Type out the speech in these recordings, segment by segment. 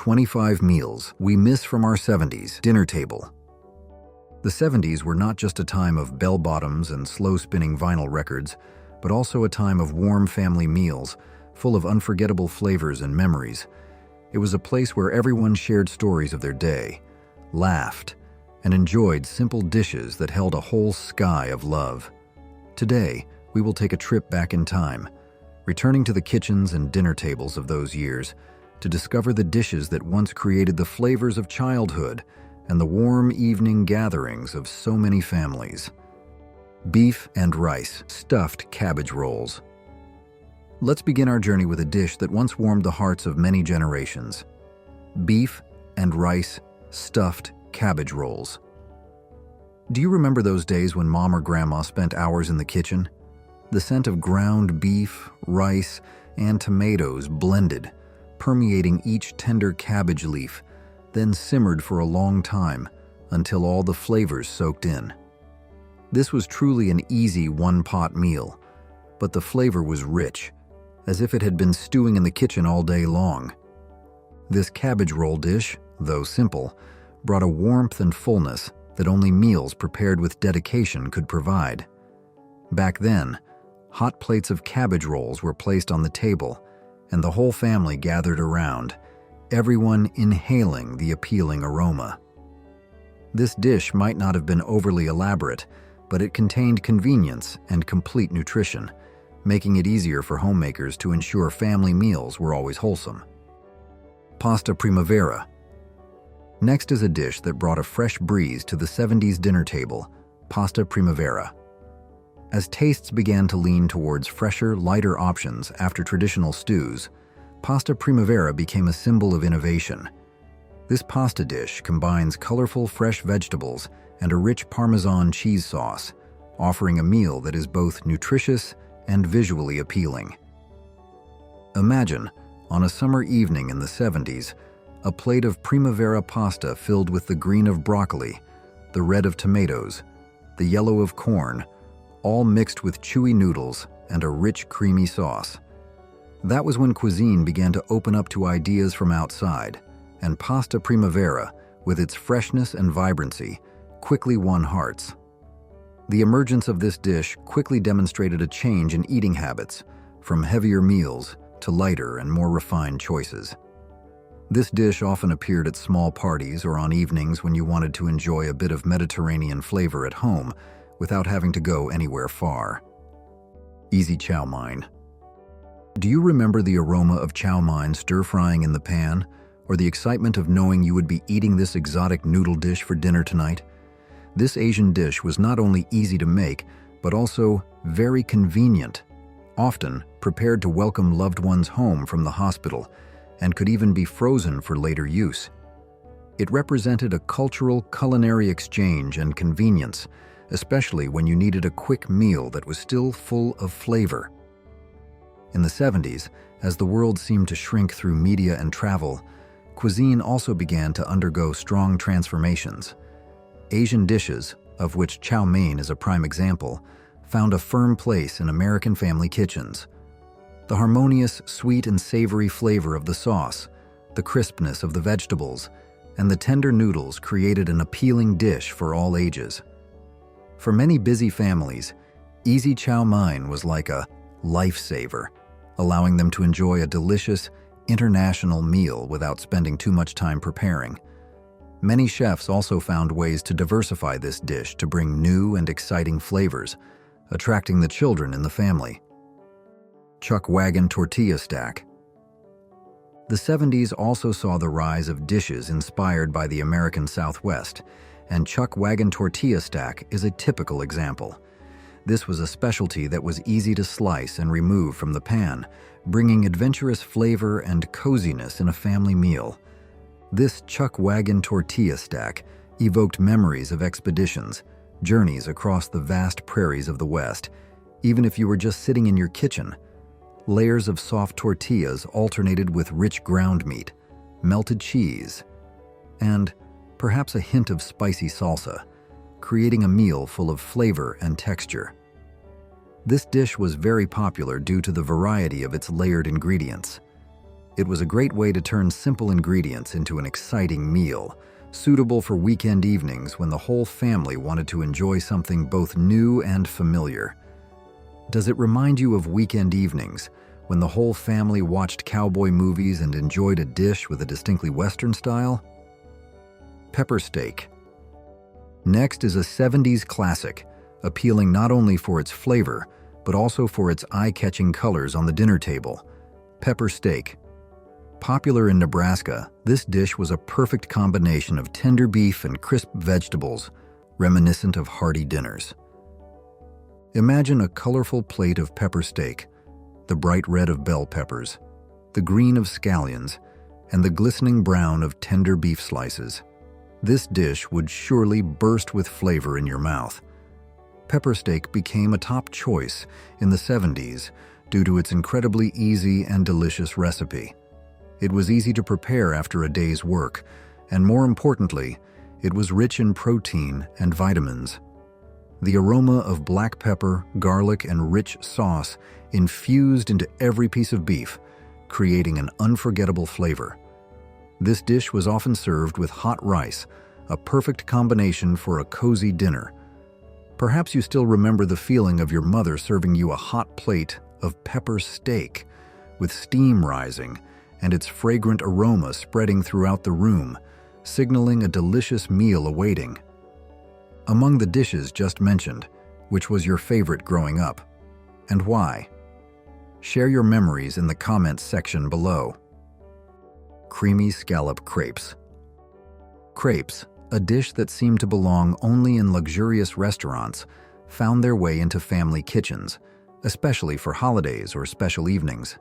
25 meals we miss from our 70s dinner table. The 70s were not just a time of bell-bottoms and slow-spinning vinyl records, but also a time of warm family meals, full of unforgettable flavors and memories. It was a place where everyone shared stories of their day, laughed, and enjoyed simple dishes that held a whole sky of love. Today, we will take a trip back in time, returning to the kitchens and dinner tables of those years to discover the dishes that once created the flavors of childhood and the warm evening gatherings of so many families. Beef and rice stuffed cabbage rolls. Let's begin our journey with a dish that once warmed the hearts of many generations. Beef and rice stuffed cabbage rolls. Do you remember those days when Mom or Grandma spent hours in the kitchen? The scent of ground beef, rice, and tomatoes blended, permeating each tender cabbage leaf, then simmered for a long time until all the flavors soaked in. This was truly an easy one-pot meal, but the flavor was rich, as if it had been stewing in the kitchen all day long. This cabbage roll dish, though simple, brought a warmth and fullness that only meals prepared with dedication could provide. Back then, hot plates of cabbage rolls were placed on the table, and the whole family gathered around, everyone inhaling the appealing aroma. This dish might not have been overly elaborate, but it contained convenience and complete nutrition, making it easier for homemakers to ensure family meals were always wholesome. Pasta Primavera. Next is a dish that brought a fresh breeze to the 70s dinner table, pasta Primavera. As tastes began to lean towards fresher, lighter options after traditional stews, pasta Primavera became a symbol of innovation. This pasta dish combines colorful fresh vegetables and a rich Parmesan cheese sauce, offering a meal that is both nutritious and visually appealing. Imagine, on a summer evening in the 70s, a plate of Primavera pasta filled with the green of broccoli, the red of tomatoes, the yellow of corn, all mixed with chewy noodles and a rich, creamy sauce. That was when cuisine began to open up to ideas from outside, and pasta Primavera, with its freshness and vibrancy, quickly won hearts. The emergence of this dish quickly demonstrated a change in eating habits, from heavier meals to lighter and more refined choices. This dish often appeared at small parties or on evenings when you wanted to enjoy a bit of Mediterranean flavor at home without having to go anywhere far. Easy chow mein. Do you remember the aroma of chow mein stir-frying in the pan, or the excitement of knowing you would be eating this exotic noodle dish for dinner tonight? This Asian dish was not only easy to make, but also very convenient, often prepared to welcome loved ones home from the hospital, and could even be frozen for later use. It represented a cultural culinary exchange and convenience, especially when you needed a quick meal that was still full of flavor. In the 70s, as the world seemed to shrink through media and travel, cuisine also began to undergo strong transformations. Asian dishes, of which chow mein is a prime example, found a firm place in American family kitchens. The harmonious, sweet and savory flavor of the sauce, the crispness of the vegetables, and the tender noodles created an appealing dish for all ages. For many busy families, easy chow mein was like a lifesaver, allowing them to enjoy a delicious, international meal without spending too much time preparing. Many chefs also found ways to diversify this dish to bring new and exciting flavors, attracting the children in the family. Wagon tortilla stack. The 70s also saw the rise of dishes inspired by the American Southwest, and Wagon tortilla stack is a typical example. This was a specialty that was easy to slice and remove from the pan, bringing adventurous flavor and coziness in a family meal. This Wagon tortilla stack evoked memories of expeditions, journeys across the vast prairies of the West, even if you were just sitting in your kitchen. Layers of soft tortillas alternated with rich ground meat, melted cheese, and perhaps a hint of spicy salsa, creating a meal full of flavor and texture. This dish was very popular due to the variety of its layered ingredients. It was a great way to turn simple ingredients into an exciting meal, suitable for weekend evenings when the whole family wanted to enjoy something both new and familiar. Does it remind you of weekend evenings, when the whole family watched cowboy movies and enjoyed a dish with a distinctly Western style? Pepper steak. Next is a 70s classic, appealing not only for its flavor, but also for its eye-catching colors on the dinner table. Pepper steak. Popular in Nebraska, this dish was a perfect combination of tender beef and crisp vegetables, reminiscent of hearty dinners. Imagine a colorful plate of pepper steak, the bright red of bell peppers, the green of scallions, and the glistening brown of tender beef slices. This dish would surely burst with flavor in your mouth. Pepper steak became a top choice in the 70s due to its incredibly easy and delicious recipe. It was easy to prepare after a day's work, and more importantly, it was rich in protein and vitamins. The aroma of black pepper, garlic, and rich sauce infused into every piece of beef, creating an unforgettable flavor. This dish was often served with hot rice, a perfect combination for a cozy dinner. Perhaps you still remember the feeling of your mother serving you a hot plate of pepper steak, with steam rising and its fragrant aroma spreading throughout the room, signaling a delicious meal awaiting. Among the dishes just mentioned, which was your favorite growing up, and why? Share your memories in the comments section below. Creamy scallop crepes. Crepes, a dish that seemed to belong only in luxurious restaurants, found their way into family kitchens, especially for holidays or special evenings.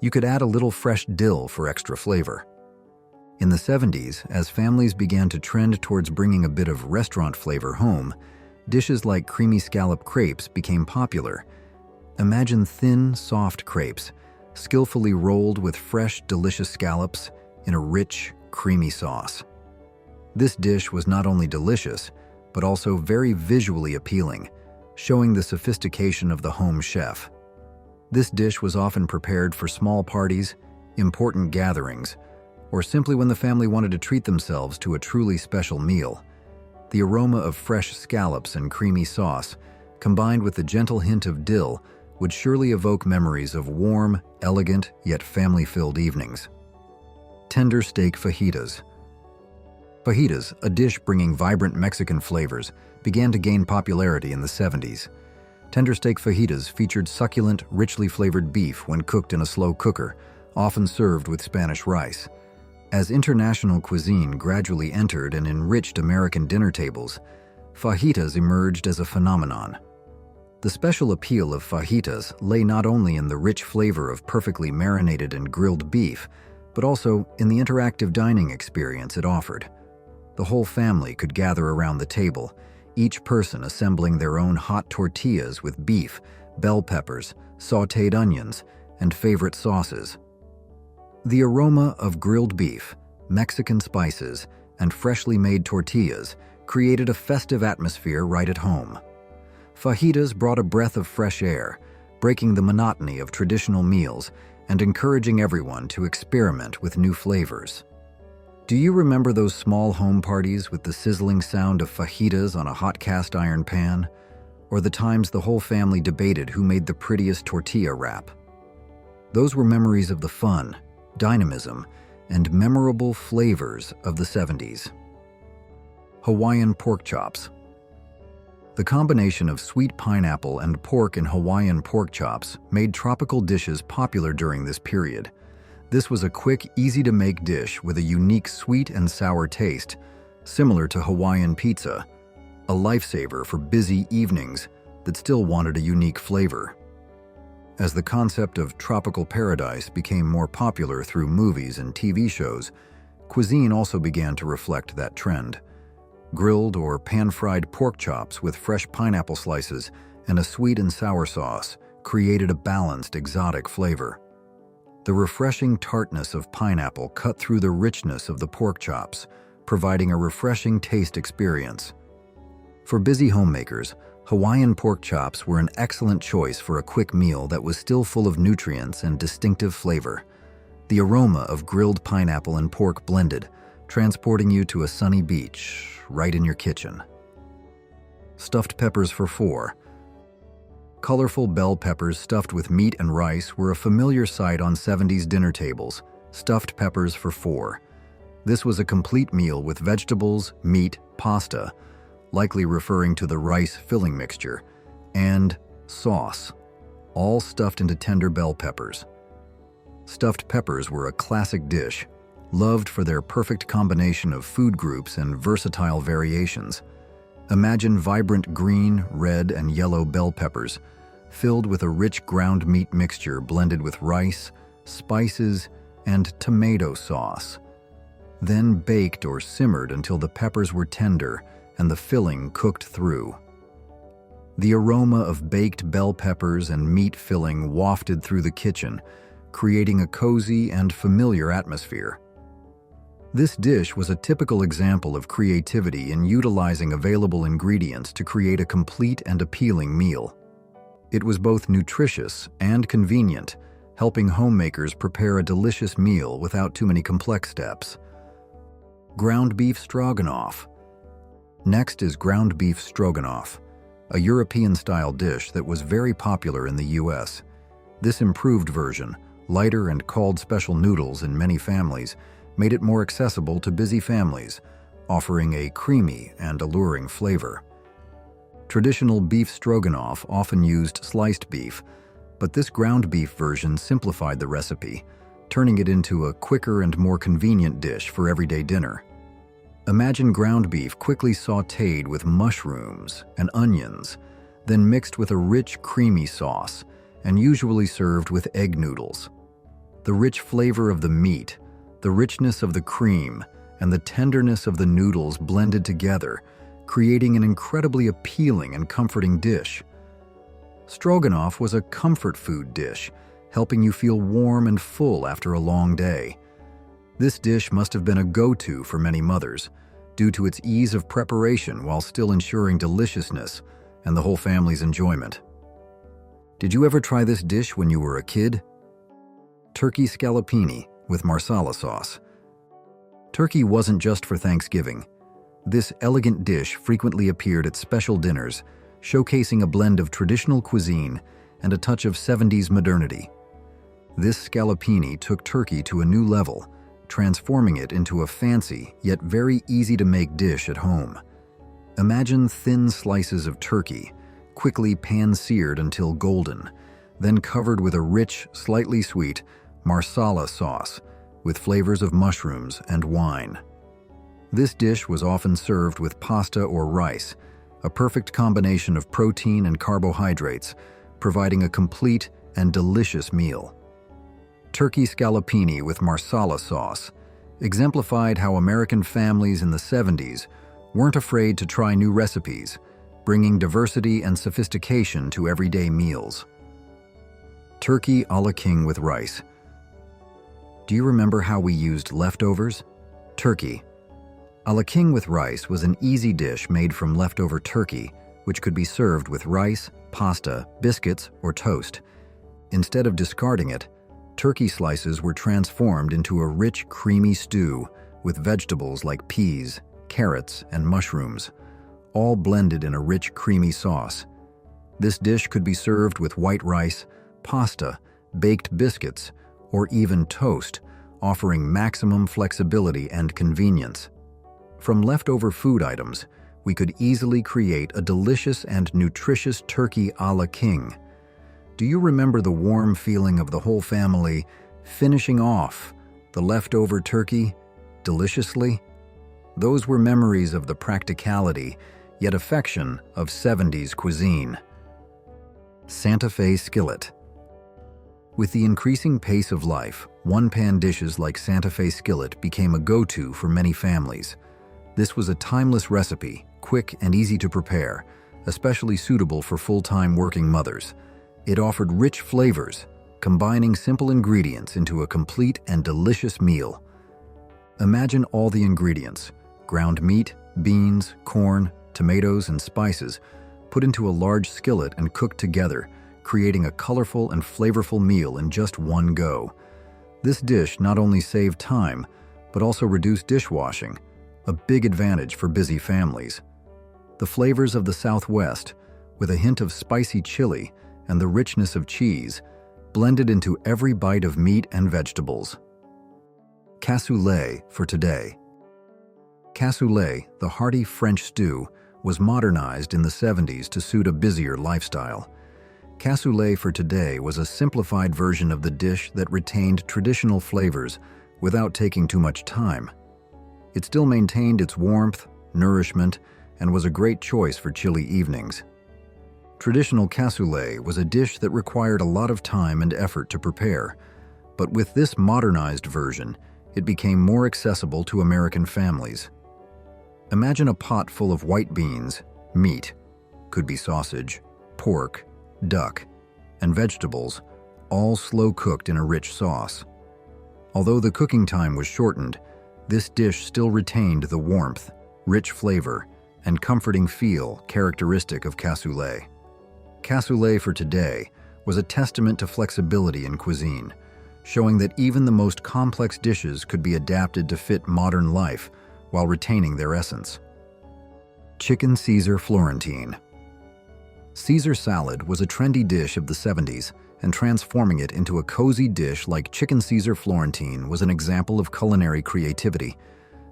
You could add a little fresh dill for extra flavor. In the 70s, as families began to trend towards bringing a bit of restaurant flavor home, dishes like creamy scallop crepes became popular. Imagine thin, soft crepes, skillfully rolled with fresh, delicious scallops in a rich, creamy sauce. This dish was not only delicious, but also very visually appealing, showing the sophistication of the home chef. This dish was often prepared for small parties, important gatherings, or simply when the family wanted to treat themselves to a truly special meal. The aroma of fresh scallops and creamy sauce, combined with the gentle hint of dill, would surely evoke memories of warm, elegant, yet family-filled evenings. Tender steak fajitas. Fajitas, a dish bringing vibrant Mexican flavors, began to gain popularity in the 70s. Tender steak fajitas featured succulent, richly flavored beef when cooked in a slow cooker, often served with Spanish rice. As international cuisine gradually entered and enriched American dinner tables, fajitas emerged as a phenomenon. The special appeal of fajitas lay not only in the rich flavor of perfectly marinated and grilled beef, but also in the interactive dining experience it offered. The whole family could gather around the table, each person assembling their own hot tortillas with beef, bell peppers, sautéed onions, and favorite sauces. The aroma of grilled beef, Mexican spices, and freshly made tortillas created a festive atmosphere right at home. Fajitas brought a breath of fresh air, breaking the monotony of traditional meals and encouraging everyone to experiment with new flavors. Do you remember those small home parties with the sizzling sound of fajitas on a hot cast iron pan? Or the times the whole family debated who made the prettiest tortilla wrap? Those were memories of the fun, dynamism, and memorable flavors of the 70s. Hawaiian pork chops. The combination of sweet pineapple and pork in Hawaiian pork chops made tropical dishes popular during this period. This was a quick, easy-to-make dish with a unique sweet and sour taste, similar to Hawaiian pizza, a lifesaver for busy evenings that still wanted a unique flavor. As the concept of tropical paradise became more popular through movies and TV shows, cuisine also began to reflect that trend. Grilled or pan-fried pork chops with fresh pineapple slices and a sweet and sour sauce created a balanced, exotic flavor. The refreshing tartness of pineapple cut through the richness of the pork chops, providing a refreshing taste experience. For busy homemakers, Hawaiian pork chops were an excellent choice for a quick meal that was still full of nutrients and distinctive flavor. The aroma of grilled pineapple and pork blended, transporting you to a sunny beach right in your kitchen. Stuffed peppers for four. Colorful bell peppers stuffed with meat and rice were a familiar sight on 70s dinner tables. Stuffed peppers for four. This was a complete meal with vegetables, meat, pasta, likely referring to the rice filling mixture, and sauce, all stuffed into tender bell peppers. Stuffed peppers were a classic dish, loved for their perfect combination of food groups and versatile variations. Imagine vibrant green, red, and yellow bell peppers, filled with a rich ground meat mixture blended with rice, spices, and tomato sauce. Then baked or simmered until the peppers were tender and the filling cooked through. The aroma of baked bell peppers and meat filling wafted through the kitchen, creating a cozy and familiar atmosphere. This dish was a typical example of creativity in utilizing available ingredients to create a complete and appealing meal. It was both nutritious and convenient, helping homemakers prepare a delicious meal without too many complex steps. Ground beef stroganoff. Next is ground beef stroganoff, a European-style dish that was very popular in the US. This improved version, lighter and called special noodles in many families, made it more accessible to busy families, offering a creamy and alluring flavor. Traditional beef stroganoff often used sliced beef, but this ground beef version simplified the recipe, turning it into a quicker and more convenient dish for everyday dinner. Imagine ground beef quickly sautéed with mushrooms and onions, then mixed with a rich, creamy sauce, and usually served with egg noodles. The rich flavor of the meat, the richness of the cream, and the tenderness of the noodles blended together, creating an incredibly appealing and comforting dish. Stroganoff was a comfort food dish, helping you feel warm and full after a long day. This dish must have been a go-to for many mothers, due to its ease of preparation while still ensuring deliciousness and the whole family's enjoyment. Did you ever try this dish when you were a kid? Turkey scallopini with Marsala sauce. Turkey wasn't just for Thanksgiving. This elegant dish frequently appeared at special dinners, showcasing a blend of traditional cuisine and a touch of 70s modernity. This scallopini took turkey to a new level, transforming it into a fancy yet very easy-to-make dish at home. Imagine thin slices of turkey, quickly pan-seared until golden, then covered with a rich, slightly sweet Marsala sauce with flavors of mushrooms and wine. This dish was often served with pasta or rice, a perfect combination of protein and carbohydrates, providing a complete and delicious meal. Turkey scallopini with Marsala sauce exemplified how American families in the 70s weren't afraid to try new recipes, bringing diversity and sophistication to everyday meals. Turkey a la king with rice. Do you remember how we used leftovers? Turkey a la king with rice was an easy dish made from leftover turkey, which could be served with rice, pasta, biscuits, or toast. Instead of discarding it, turkey slices were transformed into a rich, creamy stew with vegetables like peas, carrots, and mushrooms, all blended in a rich, creamy sauce. This dish could be served with white rice, pasta, baked biscuits, or even toast, offering maximum flexibility and convenience. From leftover food items, we could easily create a delicious and nutritious turkey a la king. Do you remember the warm feeling of the whole family finishing off the leftover turkey deliciously? Those were memories of the practicality, yet affection of 70s cuisine. Fe Skillet. With the increasing pace of life, one-pan dishes like Fe Skillet became a go-to for many families. This was a timeless recipe, quick and easy to prepare, especially suitable for full-time working mothers. It offered rich flavors, combining simple ingredients into a complete and delicious meal. Imagine all the ingredients: ground meat, beans, corn, tomatoes, and spices, put into a large skillet and cooked together, creating a colorful and flavorful meal in just one go. This dish not only saved time, but also reduced dishwashing, a big advantage for busy families. The flavors of the Southwest, with a hint of spicy chili and the richness of cheese, blended into every bite of meat and vegetables. Cassoulet for today. Cassoulet, the hearty French stew, was modernized in the 70s to suit a busier lifestyle. Cassoulet for today was a simplified version of the dish that retained traditional flavors without taking too much time. It still maintained its warmth, nourishment, and was a great choice for chilly evenings. Traditional cassoulet was a dish that required a lot of time and effort to prepare, but with this modernized version, it became more accessible to American families. Imagine a pot full of white beans, meat, could be sausage, pork, duck, and vegetables, all slow cooked in a rich sauce. Although the cooking time was shortened, this dish still retained the warmth, rich flavor, and comforting feel characteristic of cassoulet. Cassoulet for today was a testament to flexibility in cuisine, showing that even the most complex dishes could be adapted to fit modern life while retaining their essence. Chicken Caesar Florentine. Caesar salad was a trendy dish of the 70s, and transforming it into a cozy dish like Chicken Caesar Florentine was an example of culinary creativity.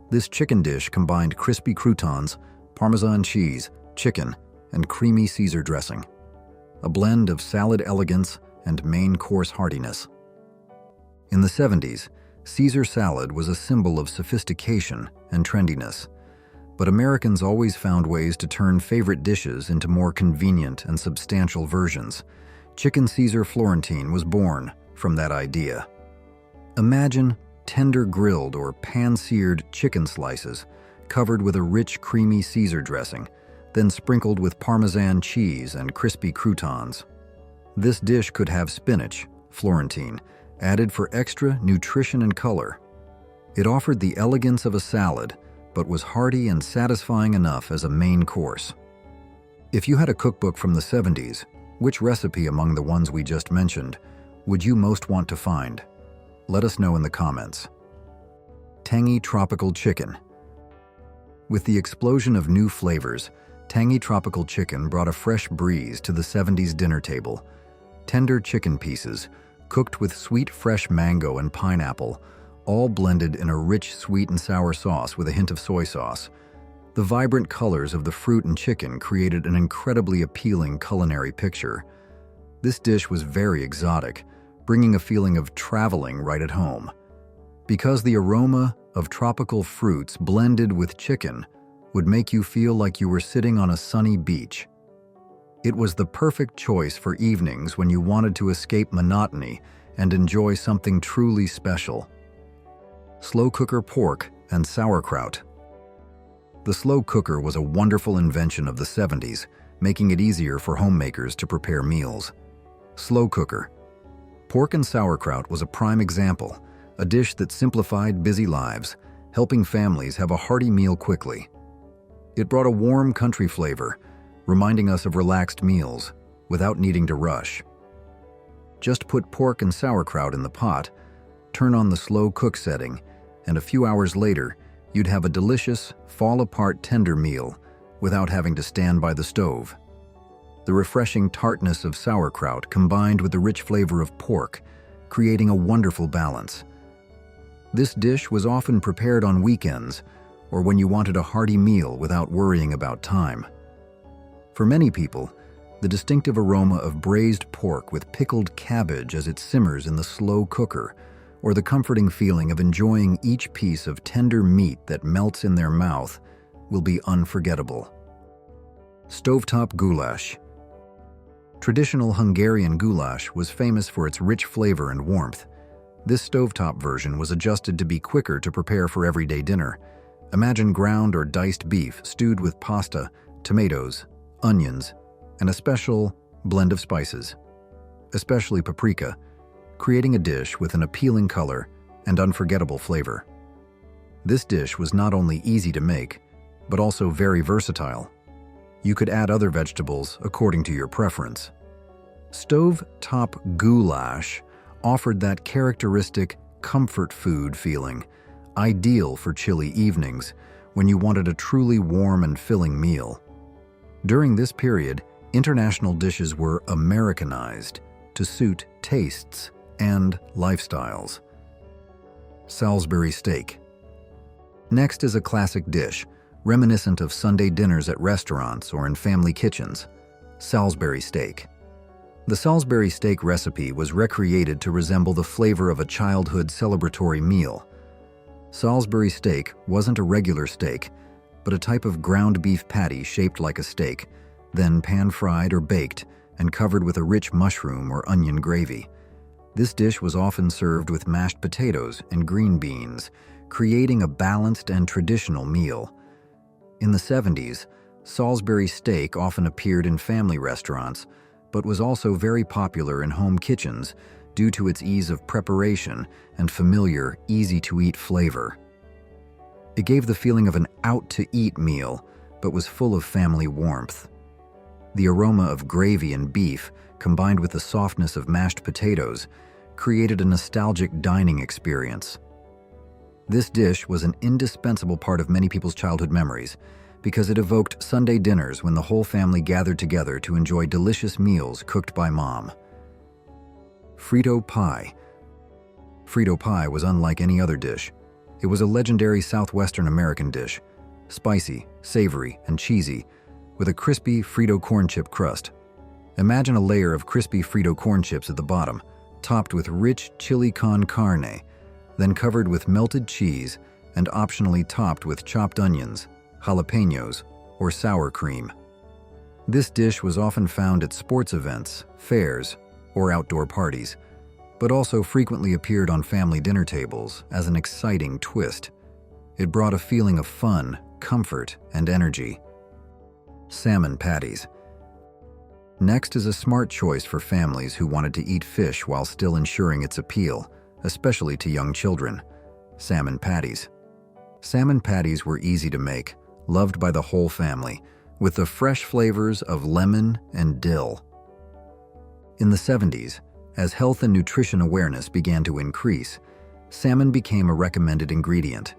This chicken dish combined crispy croutons, Parmesan cheese, chicken, and creamy Caesar dressing. A blend of salad elegance and main course heartiness. In the 70s, Caesar salad was a symbol of sophistication and trendiness, but Americans always found ways to turn favorite dishes into more convenient and substantial versions. Chicken Caesar Florentine was born from that idea. Imagine tender grilled or pan-seared chicken slices covered with a rich, creamy Caesar dressing, then sprinkled with Parmesan cheese and crispy croutons. This dish could have spinach, Florentine, added for extra nutrition and color. It offered the elegance of a salad, but was hearty and satisfying enough as a main course. If you had a cookbook from the 70s, which recipe among the ones we just mentioned would you most want to find? Let us know in the comments. Tangy Tropical Chicken. With the explosion of new flavors, Tangy Tropical Chicken brought a fresh breeze to the 70s dinner table. Tender chicken pieces, cooked with sweet fresh mango and pineapple, all blended in a rich sweet and sour sauce with a hint of soy sauce. The vibrant colors of the fruit and chicken created an incredibly appealing culinary picture. This dish was very exotic, bringing a feeling of traveling right at home. Because the aroma of tropical fruits blended with chicken would make you feel like you were sitting on a sunny beach. It was the perfect choice for evenings when you wanted to escape monotony and enjoy something truly special. Slow cooker pork and sauerkraut. The slow cooker was a wonderful invention of the 70s, making it easier for homemakers to prepare meals. Slow cooker. Pork and sauerkraut was a prime example, a dish that simplified busy lives, helping families have a hearty meal quickly. It brought a warm country flavor, reminding us of relaxed meals without needing to rush. Just put pork and sauerkraut in the pot, turn on the slow cook setting, and a few hours later, you'd have a delicious, fall-apart tender meal without having to stand by the stove. The refreshing tartness of sauerkraut combined with the rich flavor of pork, creating a wonderful balance. This dish was often prepared on weekends or when you wanted a hearty meal without worrying about time. For many people, the distinctive aroma of braised pork with pickled cabbage as it simmers in the slow cooker, or the comforting feeling of enjoying each piece of tender meat that melts in their mouth, will be unforgettable. Stovetop Goulash. Traditional Hungarian goulash was famous for its rich flavor and warmth. This stovetop version was adjusted to be quicker to prepare for everyday dinner. Imagine ground or diced beef stewed with pasta, tomatoes, onions, and a special blend of spices, especially paprika, creating a dish with an appealing color and unforgettable flavor. This dish was not only easy to make, but also very versatile. You could add other vegetables according to your preference. Stovetop Goulash offered that characteristic comfort food feeling, ideal for chilly evenings when you wanted a truly warm and filling meal. During this period, international dishes were Americanized to suit tastes and lifestyles. Salisbury Steak. Next is a classic dish, reminiscent of Sunday dinners at restaurants or in family kitchens: Salisbury steak. The Salisbury steak recipe was recreated to resemble the flavor of a childhood celebratory meal. Salisbury steak wasn't a regular steak, but a type of ground beef patty shaped like a steak, then pan-fried or baked and covered with a rich mushroom or onion gravy. This dish was often served with mashed potatoes and green beans, creating a balanced and traditional meal. In the 70s, Salisbury steak often appeared in family restaurants, but was also very popular in home kitchens due to its ease of preparation and familiar, easy-to-eat flavor. It gave the feeling of an out-to-eat meal, but was full of family warmth. The aroma of gravy and beef, combined with the softness of mashed potatoes, created a nostalgic dining experience. This dish was an indispensable part of many people's childhood memories because it evoked Sunday dinners when the whole family gathered together to enjoy delicious meals cooked by Mom. Frito Pie. Frito Pie was unlike any other dish. It was a legendary Southwestern American dish, spicy, savory, and cheesy, with a crispy Frito corn chip crust. Imagine a layer of crispy Frito corn chips at the bottom, topped with rich chili con carne, then covered with melted cheese and optionally topped with chopped onions, jalapenos, or sour cream. This dish was often found at sports events, fairs, or outdoor parties, but also frequently appeared on family dinner tables as an exciting twist. It brought a feeling of fun, comfort, and energy. Salmon Patties. Next is a smart choice for families who wanted to eat fish while still ensuring its appeal, especially to young children: salmon patties. Salmon patties were easy to make, loved by the whole family, with the fresh flavors of lemon and dill. In the 70s, as health and nutrition awareness began to increase, salmon became a recommended ingredient.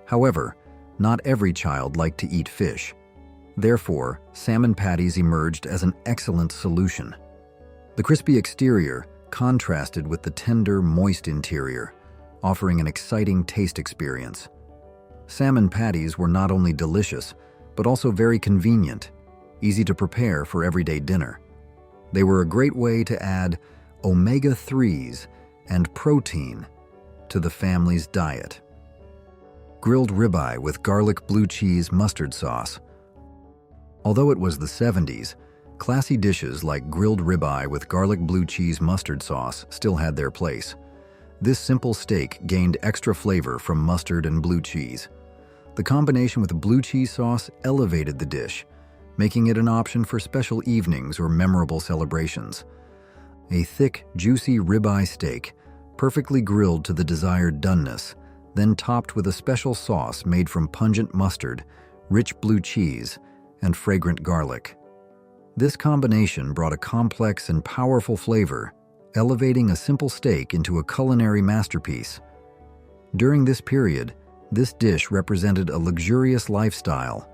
However, not every child liked to eat fish. Therefore, salmon patties emerged as an excellent solution. The crispy exterior contrasted with the tender, moist interior, offering an exciting taste experience. Salmon patties were not only delicious, but also very convenient, easy to prepare for everyday dinner. They were a great way to add omega-3s and protein to the family's diet. Grilled ribeye with garlic blue cheese mustard sauce. Although it was the 70s, classy dishes like grilled ribeye with garlic blue cheese mustard sauce still had their place. This simple steak gained extra flavor from mustard and blue cheese. The combination with blue cheese sauce elevated the dish, making it an option for special evenings or memorable celebrations. A thick, juicy ribeye steak, perfectly grilled to the desired doneness, then topped with a special sauce made from pungent mustard, rich blue cheese, and fragrant garlic. This combination brought a complex and powerful flavor, elevating a simple steak into a culinary masterpiece. During this period, this dish represented a luxurious lifestyle.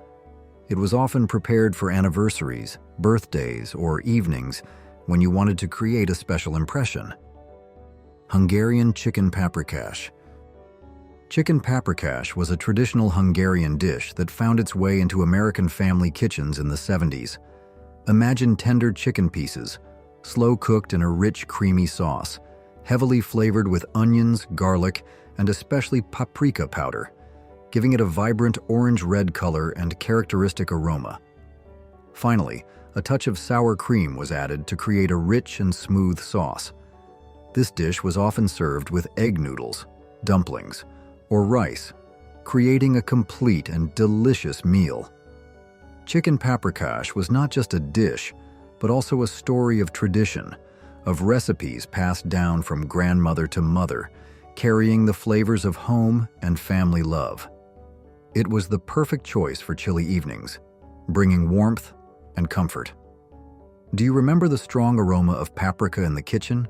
It was often prepared for anniversaries, birthdays, or evenings when you wanted to create a special impression. Hungarian chicken paprikash. Chicken paprikash was a traditional Hungarian dish that found its way into American family kitchens in the 70s. Imagine tender chicken pieces, slow-cooked in a rich, creamy sauce, heavily flavored with onions, garlic, and especially paprika powder, giving it a vibrant orange-red color and characteristic aroma. Finally, a touch of sour cream was added to create a rich and smooth sauce. This dish was often served with egg noodles, dumplings, or rice, creating a complete and delicious meal. Chicken paprikash was not just a dish, but also a story of tradition, of recipes passed down from grandmother to mother, carrying the flavors of home and family love. It was the perfect choice for chilly evenings, bringing warmth and comfort. Do you remember the strong aroma of paprika in the kitchen,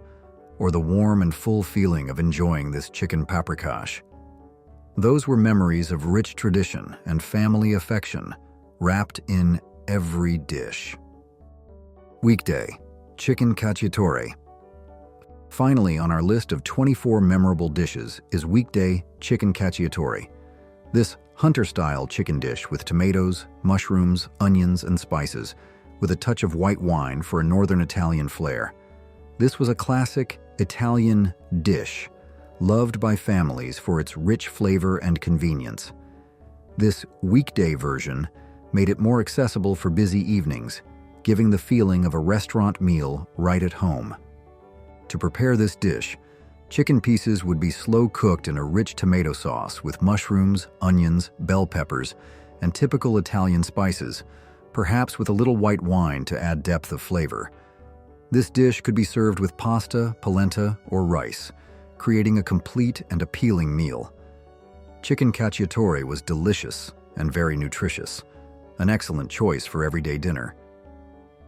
or the warm and full feeling of enjoying this chicken paprikash. Those were memories of rich tradition and family affection wrapped in every dish. Weekday, chicken cacciatore. Finally, on our list of 24 memorable dishes is weekday chicken cacciatore. This hunter-style chicken dish with tomatoes, mushrooms, onions, and spices, with a touch of white wine for a northern Italian flair. This was a classic Italian dish, loved by families for its rich flavor and convenience. This weekday version made it more accessible for busy evenings, giving the feeling of a restaurant meal right at home. To prepare this dish, chicken pieces would be slow-cooked in a rich tomato sauce with mushrooms, onions, bell peppers, and typical Italian spices, perhaps with a little white wine to add depth of flavor. This dish could be served with pasta, polenta, or rice, creating a complete and appealing meal. Chicken cacciatore was delicious and very nutritious, an excellent choice for everyday dinner.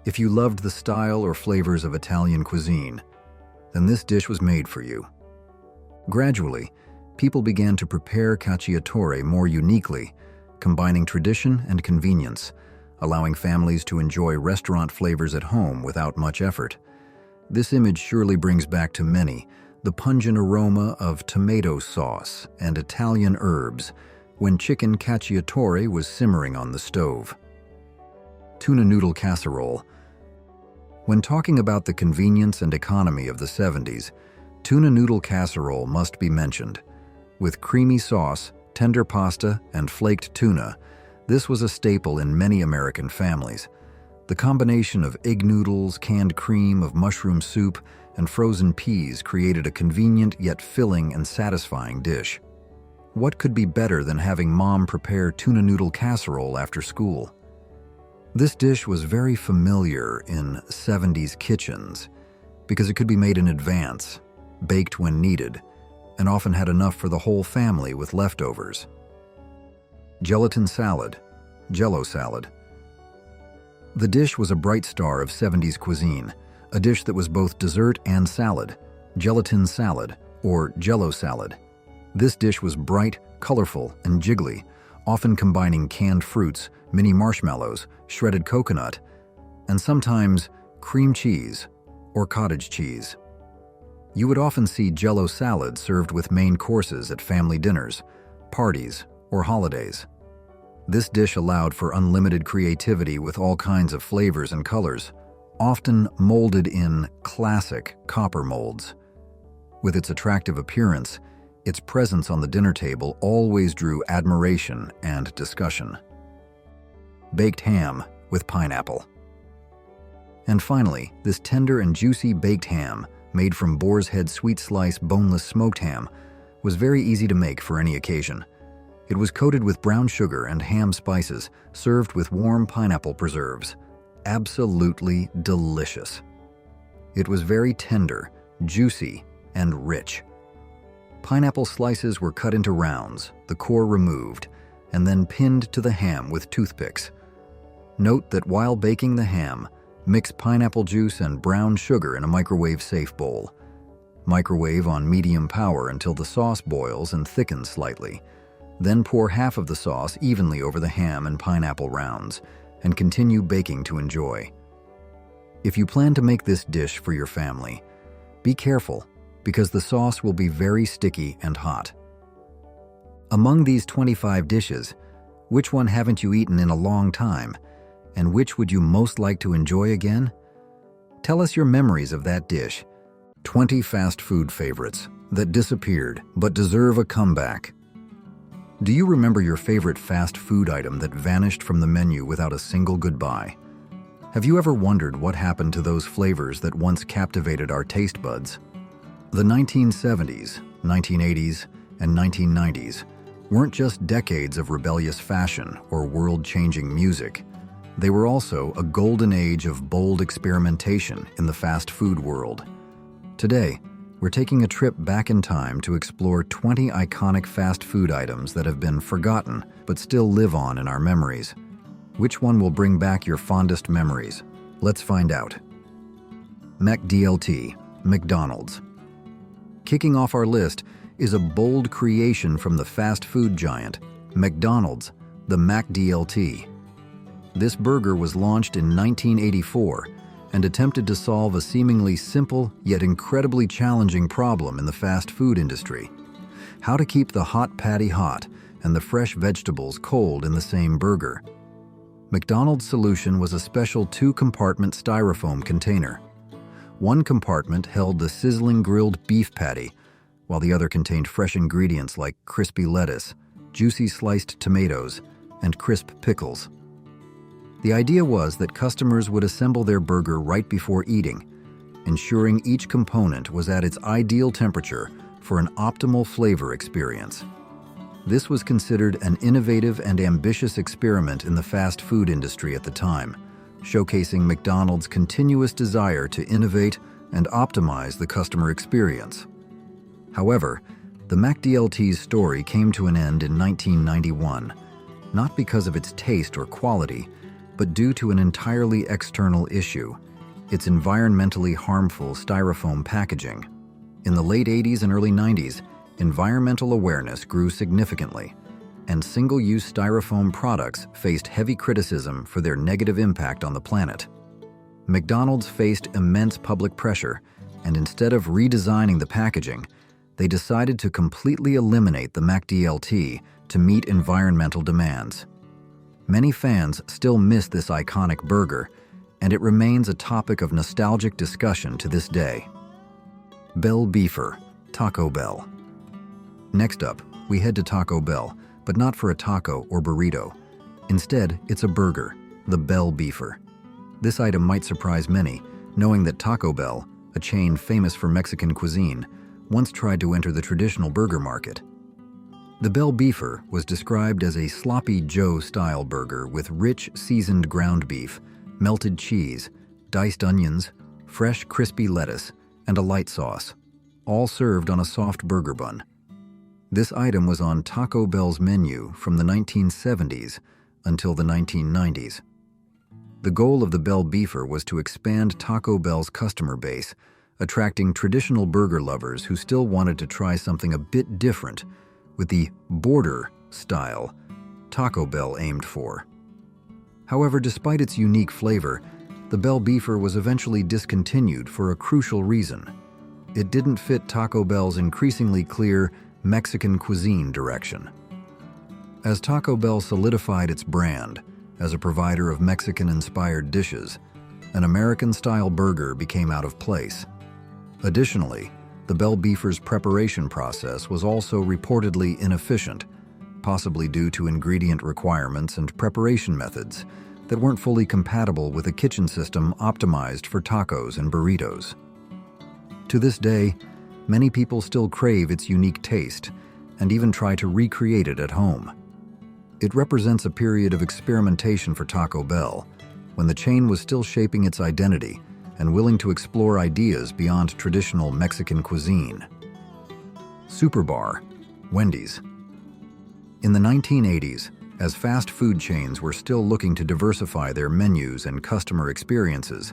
If you loved the style or flavors of Italian cuisine, then this dish was made for you. Gradually, people began to prepare cacciatore more uniquely, combining tradition and convenience, allowing families to enjoy restaurant flavors at home without much effort. This image surely brings back to many the pungent aroma of tomato sauce and Italian herbs when chicken cacciatore was simmering on the stove. Tuna noodle casserole. When talking about the convenience and economy of the 70s, tuna noodle casserole must be mentioned. With creamy sauce, tender pasta, and flaked tuna, this was a staple in many American families. The combination of egg noodles, canned cream, of mushroom soup, and frozen peas created a convenient yet filling and satisfying dish. What could be better than having Mom prepare tuna noodle casserole after school? This dish was very familiar in 70s kitchens because it could be made in advance, baked when needed, and often had enough for the whole family with leftovers. Gelatin salad, Jell-O salad. The dish was a bright star of 70s cuisine, a dish that was both dessert and salad, gelatin salad, or Jell-O salad. This dish was bright, colorful, and jiggly, often combining canned fruits, mini marshmallows, shredded coconut, and sometimes cream cheese or cottage cheese. You would often see Jell-O salad served with main courses at family dinners, parties, or holidays. This dish allowed for unlimited creativity with all kinds of flavors and colors, often molded in classic copper molds. With its attractive appearance, its presence on the dinner table always drew admiration and discussion. Baked ham with pineapple. And finally, this tender and juicy baked ham, made from boar's head sweet slice boneless smoked ham, was very easy to make for any occasion. It was coated with brown sugar and ham spices, served with warm pineapple preserves. Absolutely delicious. It was very tender, juicy, and rich. Pineapple slices were cut into rounds, the core removed, and then pinned to the ham with toothpicks. Note that while baking the ham, mix pineapple juice and brown sugar in a microwave-safe bowl. Microwave on medium power until the sauce boils and thickens slightly. Then pour half of the sauce evenly over the ham and pineapple rounds, and continue baking to enjoy. If you plan to make this dish for your family, be careful, because the sauce will be very sticky and hot. Among these 25 dishes, which one haven't you eaten in a long time, and which would you most like to enjoy again? Tell us your memories of that dish. 20 fast food favorites that disappeared but deserve a comeback. Do you remember your favorite fast food item that vanished from the menu without a single goodbye? Have you ever wondered what happened to those flavors that once captivated our taste buds? The 1970s, 1980s, and 1990s weren't just decades of rebellious fashion or world-changing music. They were also a golden age of bold experimentation in the fast food world. Today, we're taking a trip back in time to explore 20 iconic fast food items that have been forgotten but still live on in our memories. Which one will bring back your fondest memories? Let's find out. McDLT, McDonald's. Kicking off our list is a bold creation from the fast food giant, McDonald's, the McDLT. This burger was launched in 1984 and attempted to solve a seemingly simple yet incredibly challenging problem in the fast food industry: how to keep the hot patty hot and the fresh vegetables cold in the same burger. McDonald's solution was a special two-compartment styrofoam container. One compartment held the sizzling grilled beef patty, while the other contained fresh ingredients like crispy lettuce, juicy sliced tomatoes, and crisp pickles. The idea was that customers would assemble their burger right before eating, ensuring each component was at its ideal temperature for an optimal flavor experience. This was considered an innovative and ambitious experiment in the fast food industry at the time, showcasing McDonald's continuous desire to innovate and optimize the customer experience. However, the McDLT's story came to an end in 1991, not because of its taste or quality, but due to an entirely external issue: its environmentally harmful styrofoam packaging. In the late 80s and early 90s, environmental awareness grew significantly, and single-use styrofoam products faced heavy criticism for their negative impact on the planet. McDonald's faced immense public pressure, and instead of redesigning the packaging, they decided to completely eliminate the McDLT to meet environmental demands. Many fans still miss this iconic burger, and it remains a topic of nostalgic discussion to this day. Bell Beefer, Taco Bell. Next up, we head to Taco Bell, but not for a taco or burrito. Instead, it's a burger, the Bell Beefer. This item might surprise many, knowing that Taco Bell, a chain famous for Mexican cuisine, once tried to enter the traditional burger market. The Bell Beefer was described as a sloppy Joe-style burger with rich, seasoned ground beef, melted cheese, diced onions, fresh, crispy lettuce, and a light sauce, all served on a soft burger bun. This item was on Taco Bell's menu from the 1970s until the 1990s. The goal of the Bell Beefer was to expand Taco Bell's customer base, attracting traditional burger lovers who still wanted to try something a bit different with the border style Taco Bell aimed for. However, despite its unique flavor, the Bell Beefer was eventually discontinued for a crucial reason: it didn't fit Taco Bell's increasingly clear Mexican cuisine direction. As Taco Bell solidified its brand as a provider of Mexican-inspired dishes, an American-style burger became out of place. Additionally, the Bell Beefer's preparation process was also reportedly inefficient, possibly due to ingredient requirements and preparation methods that weren't fully compatible with a kitchen system optimized for tacos and burritos. To this day, many people still crave its unique taste and even try to recreate it at home. It represents a period of experimentation for Taco Bell, when the chain was still shaping its identity and willing to explore ideas beyond traditional Mexican cuisine. Superbar, Wendy's. In the 1980s, as fast food chains were still looking to diversify their menus and customer experiences,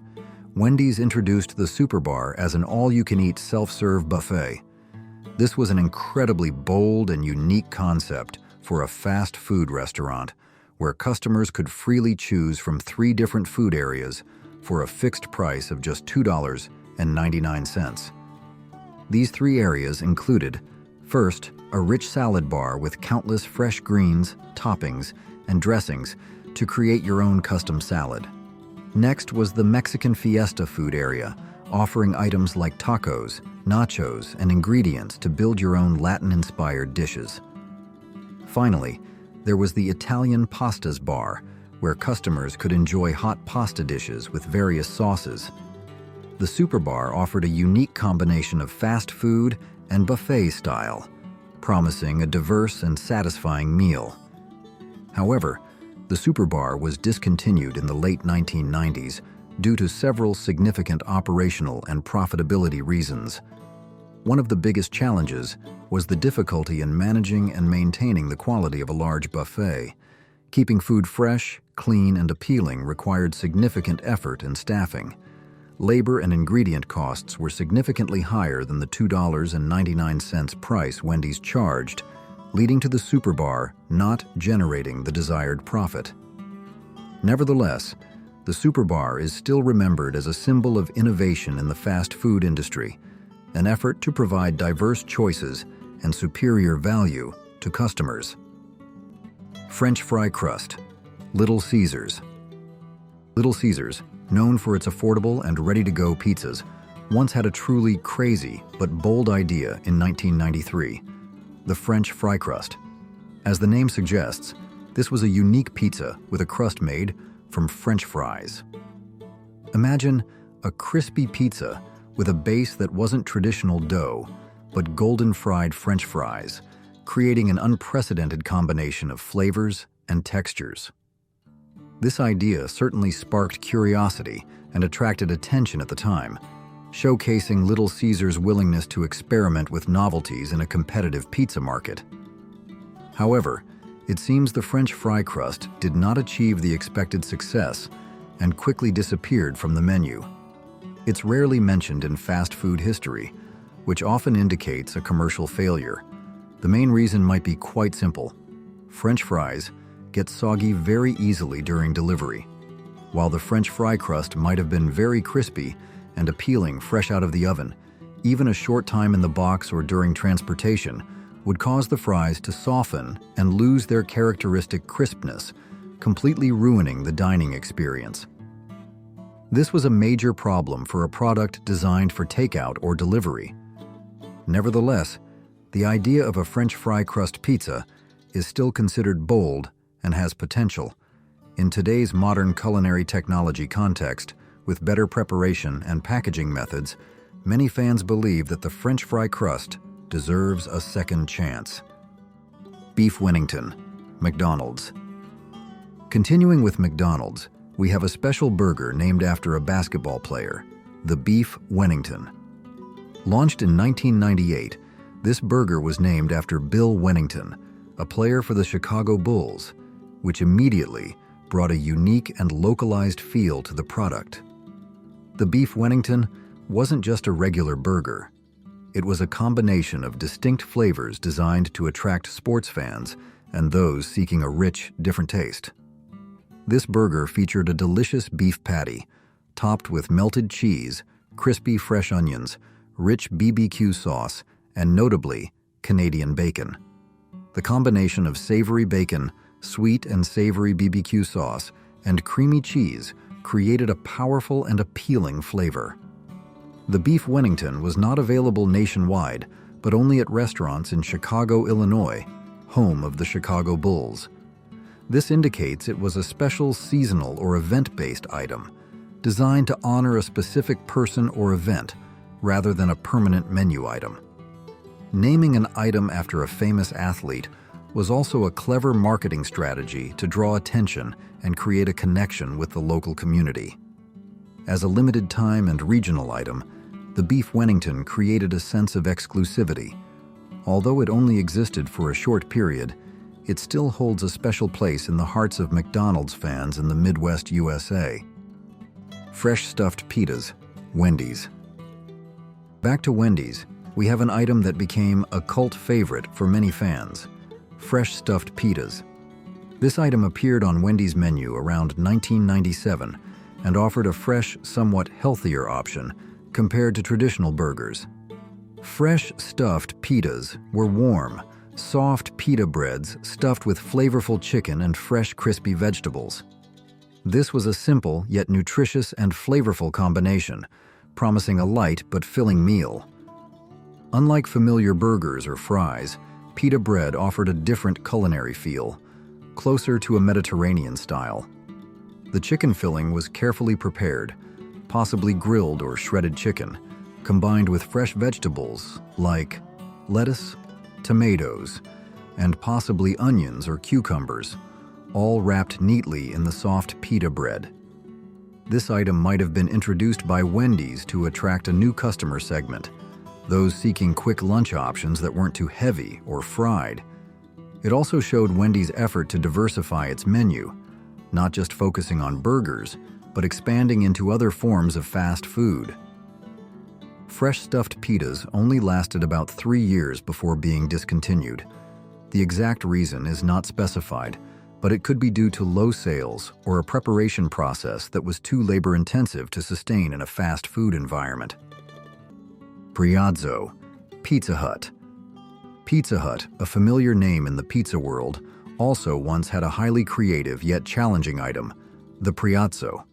Wendy's introduced the Superbar as an all-you-can-eat self-serve buffet. This was an incredibly bold and unique concept for a fast food restaurant, where customers could freely choose from 3 different food areas for a fixed price of just $2.99. These 3 areas included, first, a rich salad bar with countless fresh greens, toppings, and dressings to create your own custom salad. Next was the Mexican Fiesta food area, offering items like tacos, nachos, and ingredients to build your own Latin-inspired dishes. Finally, there was the Italian Pastas bar, where customers could enjoy hot pasta dishes with various sauces. The Superbar offered a unique combination of fast food and buffet style, promising a diverse and satisfying meal. However, the Superbar was discontinued in the late 1990s due to several significant operational and profitability reasons. One of the biggest challenges was the difficulty in managing and maintaining the quality of a large buffet. Keeping food fresh, clean, and appealing required significant effort and staffing, labor and ingredient costs were significantly higher than the $2.99 price Wendy's charged, leading to the Super Bar not generating the desired profit. Nevertheless, the Super Bar is still remembered as a symbol of innovation in the fast food industry, an effort to provide diverse choices and superior value to customers. French fry crust, Little Caesars. Little Caesars, known for its affordable and ready-to-go pizzas, once had a truly crazy but bold idea in 1993, the French fry crust. As the name suggests, this was a unique pizza with a crust made from French fries. Imagine a crispy pizza with a base that wasn't traditional dough, but golden fried French fries, creating an unprecedented combination of flavors and textures. This idea certainly sparked curiosity and attracted attention at the time, showcasing Little Caesars' willingness to experiment with novelties in a competitive pizza market. However, it seems the French fry crust did not achieve the expected success and quickly disappeared from the menu. It's rarely mentioned in fast food history, which often indicates a commercial failure. The main reason might be quite simple. French fries get soggy very easily during delivery. While the French fry crust might have been very crispy and appealing fresh out of the oven, even a short time in the box or during transportation would cause the fries to soften and lose their characteristic crispness, completely ruining the dining experience. This was a major problem for a product designed for takeout or delivery. Nevertheless, the idea of a French fry crust pizza is still considered bold and has potential. In today's modern culinary technology context, with better preparation and packaging methods, many fans believe that the French fry crust deserves a second chance. Beef Wellington, McDonald's. Continuing with McDonald's, we have a special burger named after a basketball player, the Beef Wellington. Launched in 1998, this burger was named after Bill Wennington, a player for the Chicago Bulls, which immediately brought a unique and localized feel to the product. The Beef Wellington wasn't just a regular burger. It was a combination of distinct flavors designed to attract sports fans and those seeking a rich, different taste. This burger featured a delicious beef patty, topped with melted cheese, crispy fresh onions, rich BBQ sauce, and notably, Canadian bacon. The combination of savory bacon, sweet and savory BBQ sauce, and creamy cheese created a powerful and appealing flavor. The Beef Wellington was not available nationwide, but only at restaurants in Chicago, Illinois, home of the Chicago Bulls. This indicates it was a special seasonal or event-based item, designed to honor a specific person or event, rather than a permanent menu item. Naming an item after a famous athlete was also a clever marketing strategy to draw attention and create a connection with the local community. As a limited time and regional item, the Beef Wellington created a sense of exclusivity. Although it only existed for a short period, it still holds a special place in the hearts of McDonald's fans in the Midwest USA. Fresh stuffed pitas, Wendy's. Back to Wendy's, we have an item that became a cult favorite for many fans, fresh stuffed pitas. This item appeared on Wendy's menu around 1997 and offered a fresh, somewhat healthier option compared to traditional burgers. Fresh stuffed pitas were warm, soft pita breads stuffed with flavorful chicken and fresh, crispy vegetables. This was a simple yet nutritious and flavorful combination, promising a light but filling meal. Unlike familiar burgers or fries, pita bread offered a different culinary feel, closer to a Mediterranean style. The chicken filling was carefully prepared, possibly grilled or shredded chicken, combined with fresh vegetables like lettuce, tomatoes, and possibly onions or cucumbers, all wrapped neatly in the soft pita bread. This item might have been introduced by Wendy's to attract a new customer segment, those seeking quick lunch options that weren't too heavy or fried. It also showed Wendy's effort to diversify its menu, not just focusing on burgers, but expanding into other forms of fast food. Fresh stuffed pitas only lasted about 3 years before being discontinued. The exact reason is not specified, but it could be due to low sales or a preparation process that was too labor-intensive to sustain in a fast food environment. Briazzo, Pizza Hut. Pizza Hut, a familiar name in the pizza world, also once had a highly creative yet challenging item, the Briazzo.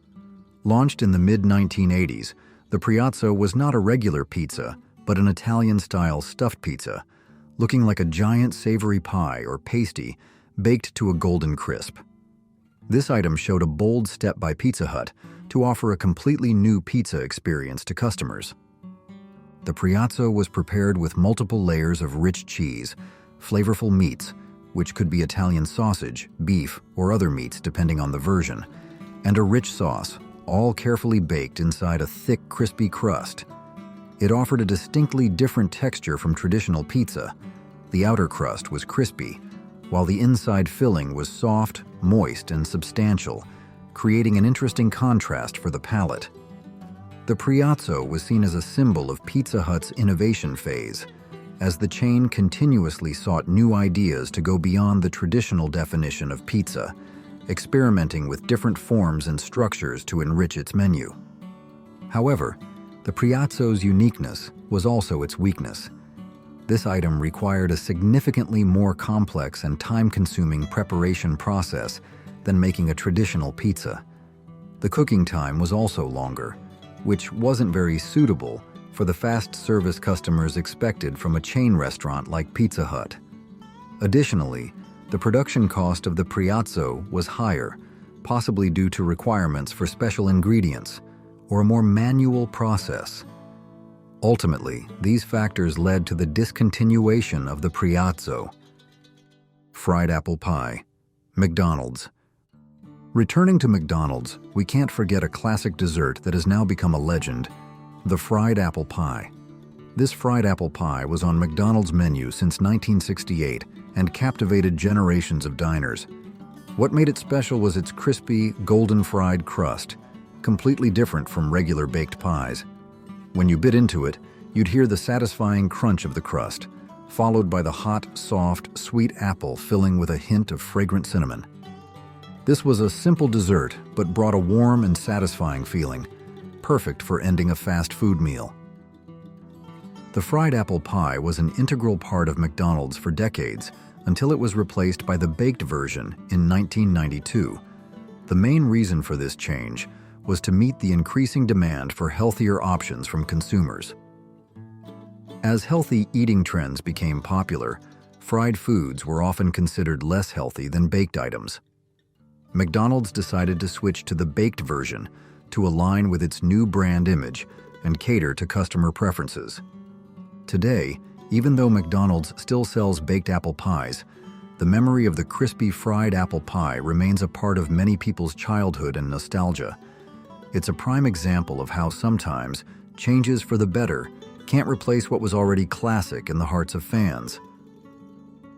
Launched in the mid-1980s, the Briazzo was not a regular pizza, but an Italian-style stuffed pizza, looking like a giant savory pie or pasty baked to a golden crisp. This item showed a bold step by Pizza Hut to offer a completely new pizza experience to customers. The Briazzo was prepared with multiple layers of rich cheese, flavorful meats, which could be Italian sausage, beef, or other meats depending on the version, and a rich sauce, all carefully baked inside a thick, crispy crust. It offered a distinctly different texture from traditional pizza. The outer crust was crispy, while the inside filling was soft, moist, and substantial, creating an interesting contrast for the palate. The Briazzo was seen as a symbol of Pizza Hut's innovation phase, as the chain continuously sought new ideas to go beyond the traditional definition of pizza, experimenting with different forms and structures to enrich its menu. However, the Briazzo's uniqueness was also its weakness. This item required a significantly more complex and time-consuming preparation process than making a traditional pizza. The cooking time was also longer, which wasn't very suitable for the fast service customers expected from a chain restaurant like Pizza Hut. Additionally, the production cost of the Briazzo was higher, possibly due to requirements for special ingredients or a more manual process. Ultimately, these factors led to the discontinuation of the Briazzo. Fried apple pie. McDonald's. Returning to McDonald's, we can't forget a classic dessert that has now become a legend, the fried apple pie. This fried apple pie was on McDonald's menu since 1968 and captivated generations of diners. What made it special was its crispy, golden fried crust, completely different from regular baked pies. When you bit into it, you'd hear the satisfying crunch of the crust, followed by the hot, soft, sweet apple filling with a hint of fragrant cinnamon. This was a simple dessert, but brought a warm and satisfying feeling, perfect for ending a fast food meal. The fried apple pie was an integral part of McDonald's for decades, until it was replaced by the baked version in 1992. The main reason for this change was to meet the increasing demand for healthier options from consumers. As healthy eating trends became popular, fried foods were often considered less healthy than baked items. McDonald's decided to switch to the baked version to align with its new brand image and cater to customer preferences. Today, even though McDonald's still sells baked apple pies, the memory of the crispy fried apple pie remains a part of many people's childhood and nostalgia. It's a prime example of how sometimes changes for the better can't replace what was already classic in the hearts of fans.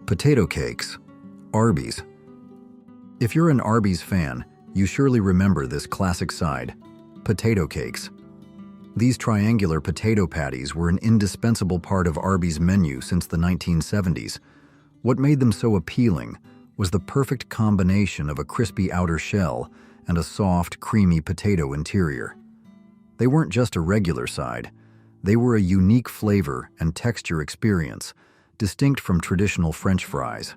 Potato cakes. Arby's. If you're an Arby's fan, you surely remember this classic side, potato cakes. These triangular potato patties were an indispensable part of Arby's menu since the 1970s. What made them so appealing was the perfect combination of a crispy outer shell and a soft, creamy potato interior. They weren't just a regular side. They were a unique flavor and texture experience, distinct from traditional French fries.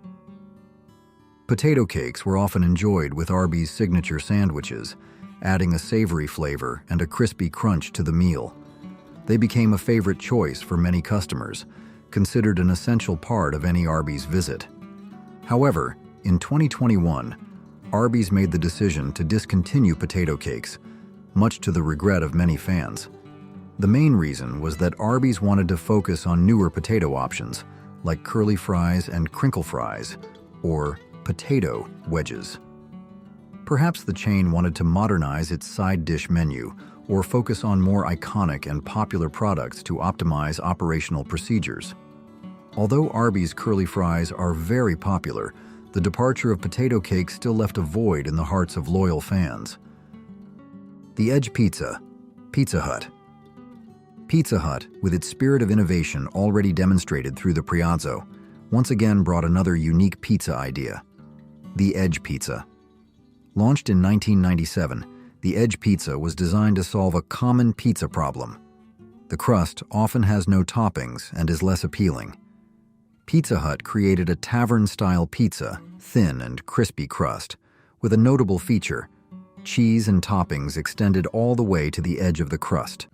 Potato cakes were often enjoyed with Arby's signature sandwiches, adding a savory flavor and a crispy crunch to the meal. They became a favorite choice for many customers, considered an essential part of any Arby's visit. However, in 2021, Arby's made the decision to discontinue potato cakes, much to the regret of many fans. The main reason was that Arby's wanted to focus on newer potato options, like curly fries and crinkle fries, or potato wedges. Perhaps the chain wanted to modernize its side dish menu or focus on more iconic and popular products to optimize operational procedures. Although Arby's curly fries are very popular, the departure of potato cakes still left a void in the hearts of loyal fans. The Edge Pizza, Pizza Hut. Pizza Hut, with its spirit of innovation already demonstrated through the Priazzo, once again brought another unique pizza idea: the Edge Pizza. Launched in 1997, the Edge Pizza was designed to solve a common pizza problem. The crust often has no toppings and is less appealing. Pizza Hut created a tavern-style pizza, thin and crispy crust, with a notable feature: cheese and toppings extended all the way to the edge of the crust.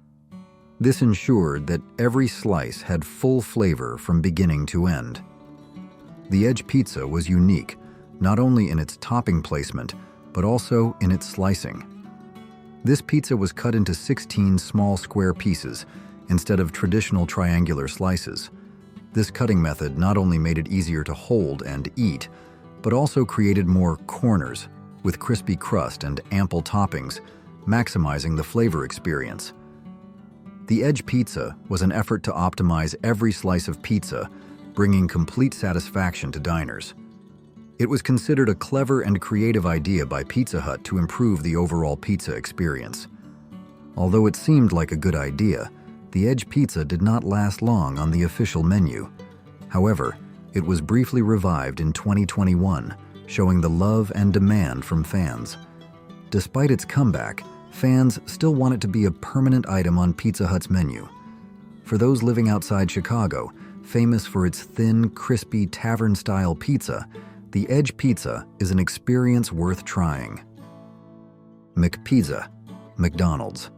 This ensured that every slice had full flavor from beginning to end. The Edge Pizza was unique, not only in its topping placement, but also in its slicing. This pizza was cut into 16 small square pieces instead of traditional triangular slices. This cutting method not only made it easier to hold and eat, but also created more corners, with crispy crust and ample toppings, maximizing the flavor experience. The Edge Pizza was an effort to optimize every slice of pizza, bringing complete satisfaction to diners. It was considered a clever and creative idea by Pizza Hut to improve the overall pizza experience. Although it seemed like a good idea, the Edge Pizza did not last long on the official menu. However, it was briefly revived in 2021, showing the love and demand from fans. Despite its comeback, fans still want it to be a permanent item on Pizza Hut's menu. For those living outside Chicago, famous for its thin, crispy, tavern-style pizza, the Edge Pizza is an experience worth trying. McPizza, McDonald's.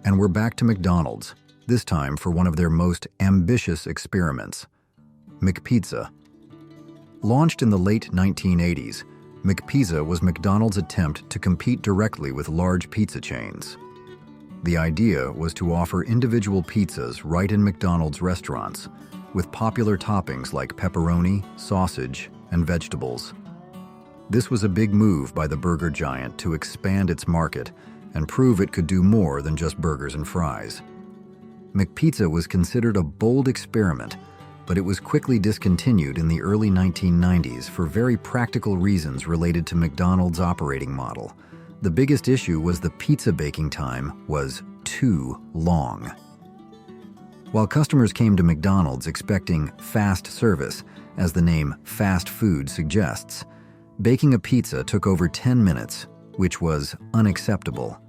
And we're back to McDonald's, this time for one of their most ambitious experiments: McPizza. Launched in the late 1980s, McPizza was McDonald's attempt to compete directly with large pizza chains. The idea was to offer individual pizzas right in McDonald's restaurants, with popular toppings like pepperoni, sausage, and vegetables. This was a big move by the burger giant to expand its market and prove it could do more than just burgers and fries. McPizza was considered a bold experiment, but it was quickly discontinued in the early 1990s for very practical reasons related to McDonald's operating model. The biggest issue was the pizza baking time was too long. While customers came to McDonald's expecting fast service, as the name fast food suggests, baking a pizza took over 10 minutes, which was unacceptable.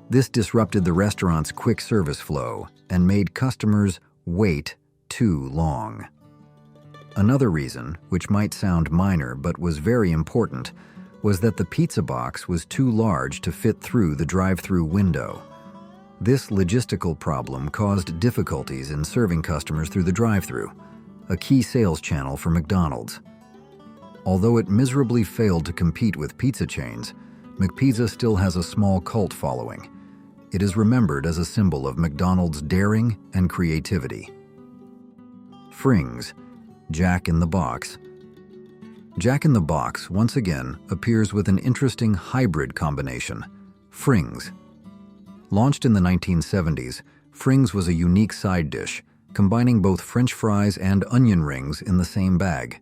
This disrupted the restaurant's quick service flow and made customers wait too long. Another reason, which might sound minor but was very important, was that the pizza box was too large to fit through the drive-through window. This logistical problem caused difficulties in serving customers through the drive-through, a key sales channel for McDonald's. Although it miserably failed to compete with pizza chains, McPizza still has a small cult following. It is remembered as a symbol of McDonald's daring and creativity. Frings, Jack in the Box. Jack in the Box once again appears with an interesting hybrid combination: Frings. Launched in the 1970s, Frings was a unique side dish, combining both French fries and onion rings in the same bag.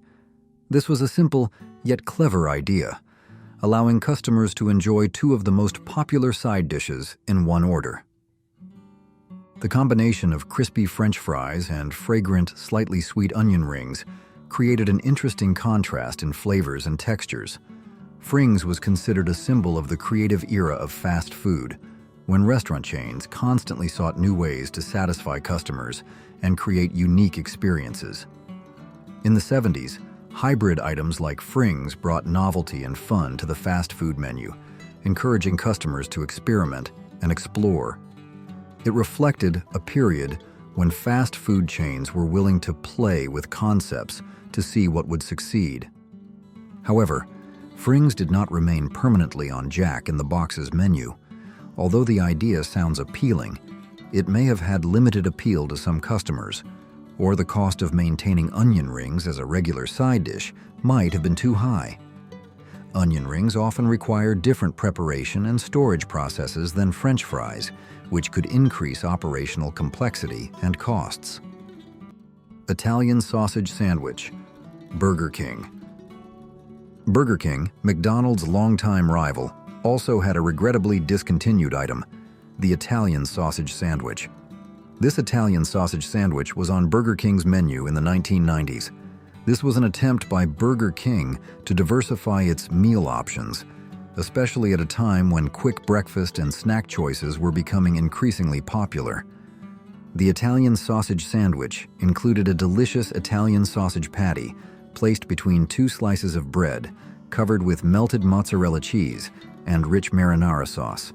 This was a simple yet clever idea, allowing customers to enjoy two of the most popular side dishes in one order. The combination of crispy French fries and fragrant, slightly sweet onion rings created an interesting contrast in flavors and textures. Frings was considered a symbol of the creative era of fast food, when restaurant chains constantly sought new ways to satisfy customers and create unique experiences. In the 70s, hybrid items like Frings brought novelty and fun to the fast food menu, encouraging customers to experiment and explore. It reflected a period when fast food chains were willing to play with concepts to see what would succeed. However, Frings did not remain permanently on Jack in the Box's menu. Although the idea sounds appealing, it may have had limited appeal to some customers, or the cost of maintaining onion rings as a regular side dish might have been too high. Onion rings often require different preparation and storage processes than French fries, which could increase operational complexity and costs. Italian sausage sandwich, Burger King. Burger King, McDonald's longtime rival, also had a regrettably discontinued item, the Italian sausage sandwich. This Italian sausage sandwich was on Burger King's menu in the 1990s. This was an attempt by Burger King to diversify its meal options, especially at a time when quick breakfast and snack choices were becoming increasingly popular. The Italian sausage sandwich included a delicious Italian sausage patty placed between two slices of bread, covered with melted mozzarella cheese and rich marinara sauce.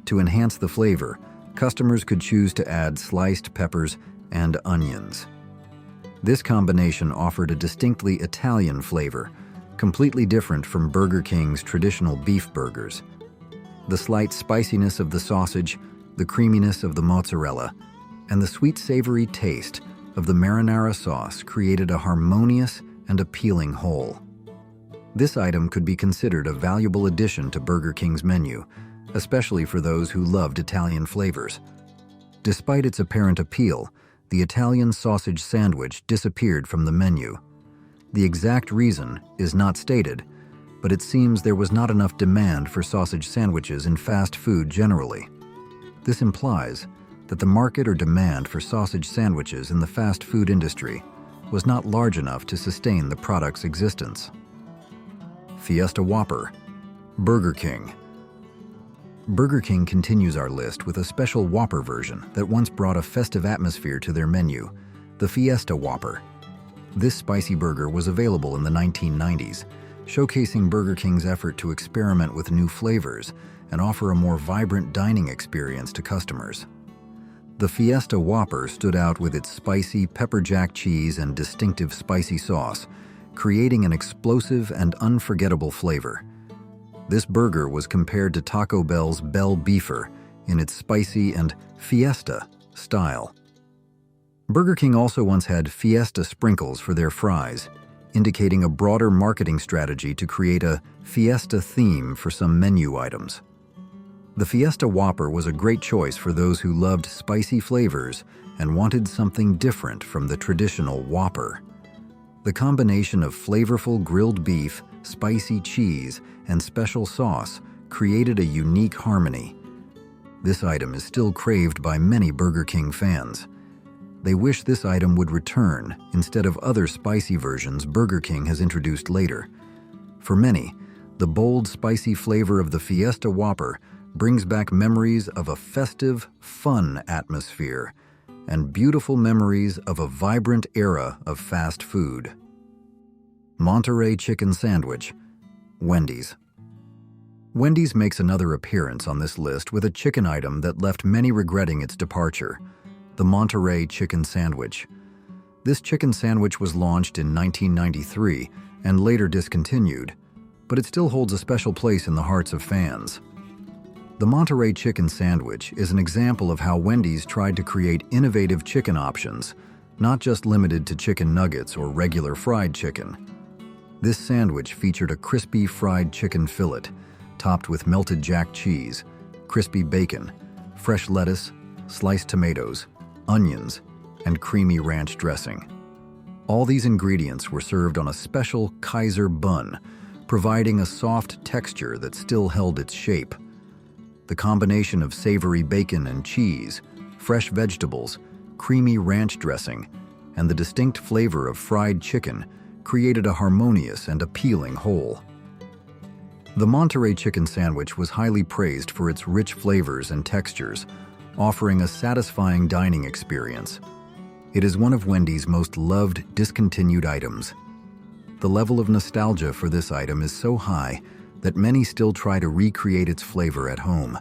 To enhance the flavor, customers could choose to add sliced peppers and onions. This combination offered a distinctly Italian flavor, completely different from Burger King's traditional beef burgers. The slight spiciness of the sausage, the creaminess of the mozzarella, and the sweet savory taste of the marinara sauce created a harmonious and appealing whole. This item could be considered a valuable addition to Burger King's menu, especially for those who loved Italian flavors. Despite its apparent appeal, the Italian sausage sandwich disappeared from the menu. The exact reason is not stated, but it seems there was not enough demand for sausage sandwiches in fast food generally. This implies that the market or demand for sausage sandwiches in the fast food industry was not large enough to sustain the product's existence. Fiesta Whopper. Burger King. Burger King continues our list with a special Whopper version that once brought a festive atmosphere to their menu, the Fiesta Whopper. This spicy burger was available in the 1990s, showcasing Burger King's effort to experiment with new flavors and offer a more vibrant dining experience to customers. The Fiesta Whopper stood out with its spicy pepper jack cheese and distinctive spicy sauce, creating an explosive and unforgettable flavor. This burger was compared to Taco Bell's Bell Beefer in its spicy and Fiesta style. Burger King also once had Fiesta sprinkles for their fries, indicating a broader marketing strategy to create a Fiesta theme for some menu items. The Fiesta Whopper was a great choice for those who loved spicy flavors and wanted something different from the traditional Whopper. The combination of flavorful grilled beef, spicy cheese, and special sauce created a unique harmony. This item is still craved by many Burger King fans. They wish this item would return instead of other spicy versions Burger King has introduced later. For many, the bold, spicy flavor of the Fiesta Whopper brings back memories of a festive, fun atmosphere and beautiful memories of a vibrant era of fast food. Monterey Chicken Sandwich. Wendy's. Wendy's makes another appearance on this list with a chicken item that left many regretting its departure, the Monterey Chicken Sandwich. This chicken sandwich was launched in 1993 and later discontinued, but it still holds a special place in the hearts of fans. The Monterey Chicken Sandwich is an example of how Wendy's tried to create innovative chicken options, not just limited to chicken nuggets or regular fried chicken. This sandwich featured a crispy fried chicken fillet, topped with melted jack cheese, crispy bacon, fresh lettuce, sliced tomatoes, onions, and creamy ranch dressing. All these ingredients were served on a special Kaiser bun, providing a soft texture that still held its shape. The combination of savory bacon and cheese, fresh vegetables, creamy ranch dressing, and the distinct flavor of fried chicken created a harmonious and appealing whole. The Monterey Chicken Sandwich was highly praised for its rich flavors and textures, offering a satisfying dining experience. It is one of Wendy's most loved discontinued items. The level of nostalgia for this item is so high that many still try to recreate its flavor at home.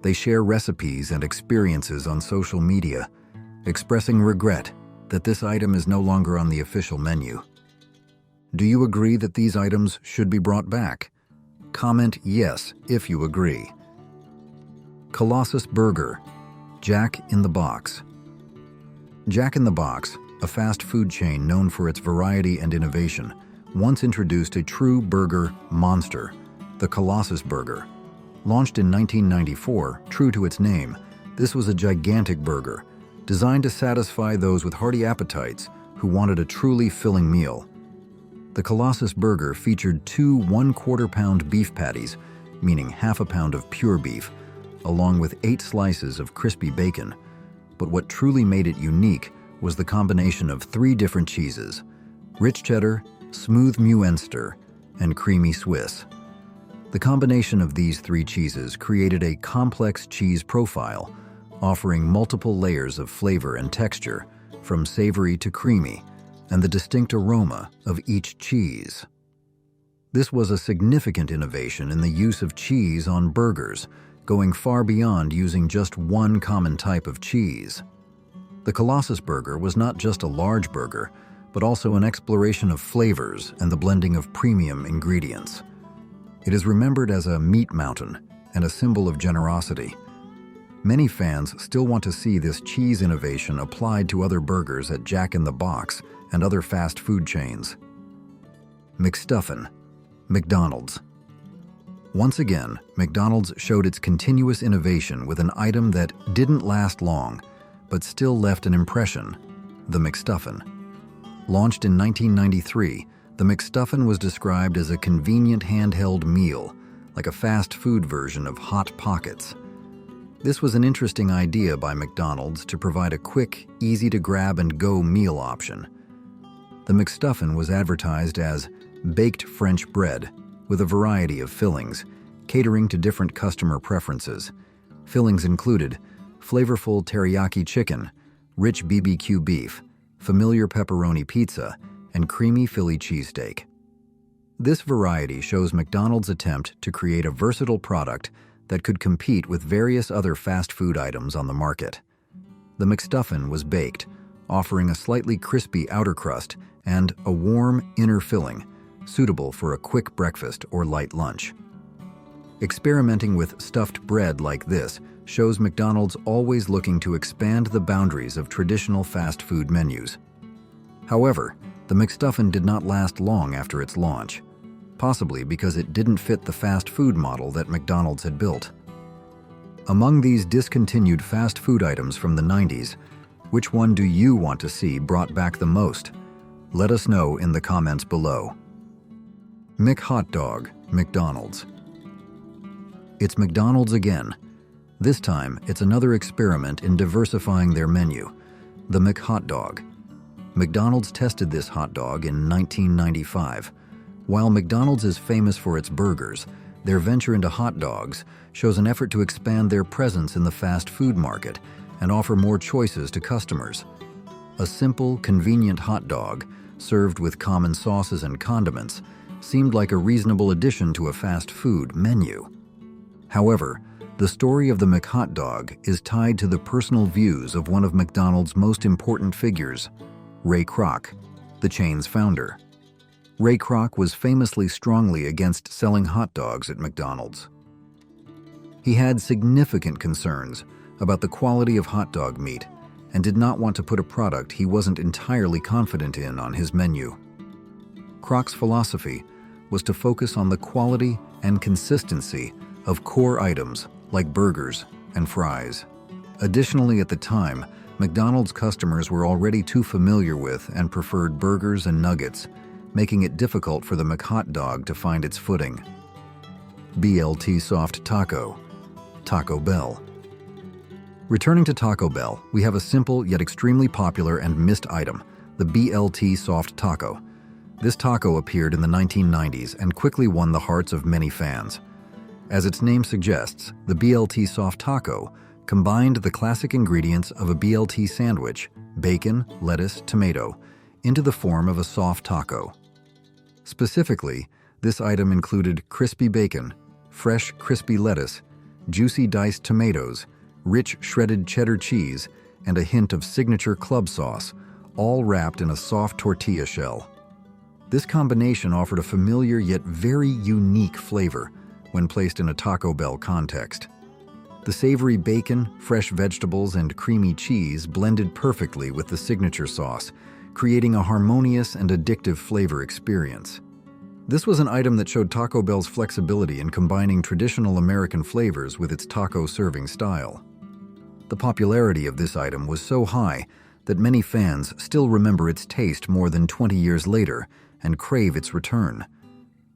They share recipes and experiences on social media, expressing regret that this item is no longer on the official menu. Do you agree that these items should be brought back? Comment yes if you agree. Colossus Burger. Jack in the Box. Jack in the Box, a fast food chain known for its variety and innovation, once introduced a true burger monster, the Colossus Burger. Launched in 1994, true to its name, this was a gigantic burger, designed to satisfy those with hearty appetites who wanted a truly filling meal. The Colossus Burger featured two 1/4-pound beef patties meaning half a pound of pure beef, along with 8 slices of crispy bacon. But what truly made it unique was the combination of 3 different cheeses: rich cheddar, smooth Muenster, and creamy Swiss. The combination of these 3 cheeses created a complex cheese profile, offering multiple layers of flavor and texture, from savory to creamy, and the distinct aroma of each cheese. This was a significant innovation in the use of cheese on burgers, going far beyond using just one common type of cheese. The Colossus burger was not just a large burger, but also an exploration of flavors and the blending of premium ingredients. It is remembered as a meat mountain and a symbol of generosity. Many fans still want to see this cheese innovation applied to other burgers at Jack in the Box and other fast food chains. McStuffin, McDonald's. Once again, McDonald's showed its continuous innovation with an item that didn't last long, but still left an impression: the McStuffin. Launched in 1993, the McStuffin was described as a convenient handheld meal, like a fast food version of Hot Pockets. This was an interesting idea by McDonald's to provide a quick, easy-to-grab-and-go meal option. The McStuffin was advertised as baked French bread, with a variety of fillings, catering to different customer preferences. Fillings included flavorful teriyaki chicken, rich BBQ beef, familiar pepperoni pizza, and creamy Philly cheesesteak. This variety shows McDonald's attempt to create a versatile product that could compete with various other fast food items on the market. The McStuffin was baked, offering a slightly crispy outer crust and a warm inner filling, suitable for a quick breakfast or light lunch. Experimenting with stuffed bread like this shows McDonald's always looking to expand the boundaries of traditional fast food menus. However, the McStuffin did not last long after its launch, possibly because it didn't fit the fast food model that McDonald's had built. Among these discontinued fast food items from the 90s, which one do you want to see brought back the most? Let us know in the comments below. McHot Dog, McDonald's. It's McDonald's again. This time, it's another experiment in diversifying their menu, the McHot Dog. McDonald's tested this hot dog in 1995. While McDonald's is famous for its burgers, their venture into hot dogs shows an effort to expand their presence in the fast food market and offer more choices to customers. A simple, convenient hot dog, served with common sauces and condiments, seemed like a reasonable addition to a fast food menu. However, the story of the McHot Dog is tied to the personal views of one of McDonald's most important figures, Ray Kroc, the chain's founder. Ray Kroc was famously strongly against selling hot dogs at McDonald's. He had significant concerns about the quality of hot dog meat and did not want to put a product he wasn't entirely confident in on his menu. Kroc's philosophy was to focus on the quality and consistency of core items like burgers and fries. Additionally, at the time, McDonald's customers were already too familiar with and preferred burgers and nuggets, making it difficult for the McHot Dog to find its footing. BLT Soft Taco, Taco Bell. Returning to Taco Bell, we have a simple yet extremely popular and missed item, the BLT Soft Taco. This taco appeared in the 1990s and quickly won the hearts of many fans. As its name suggests, the BLT Soft Taco combined the classic ingredients of a BLT sandwich, bacon, lettuce, tomato, into the form of a soft taco. Specifically, this item included crispy bacon, fresh crispy lettuce, juicy diced tomatoes, rich shredded cheddar cheese, and a hint of signature club sauce, all wrapped in a soft tortilla shell. This combination offered a familiar yet very unique flavor when placed in a Taco Bell context. The savory bacon, fresh vegetables, and creamy cheese blended perfectly with the signature sauce, creating a harmonious and addictive flavor experience. This was an item that showed Taco Bell's flexibility in combining traditional American flavors with its taco serving style. The popularity of this item was so high that many fans still remember its taste more than 20 years later and crave its return.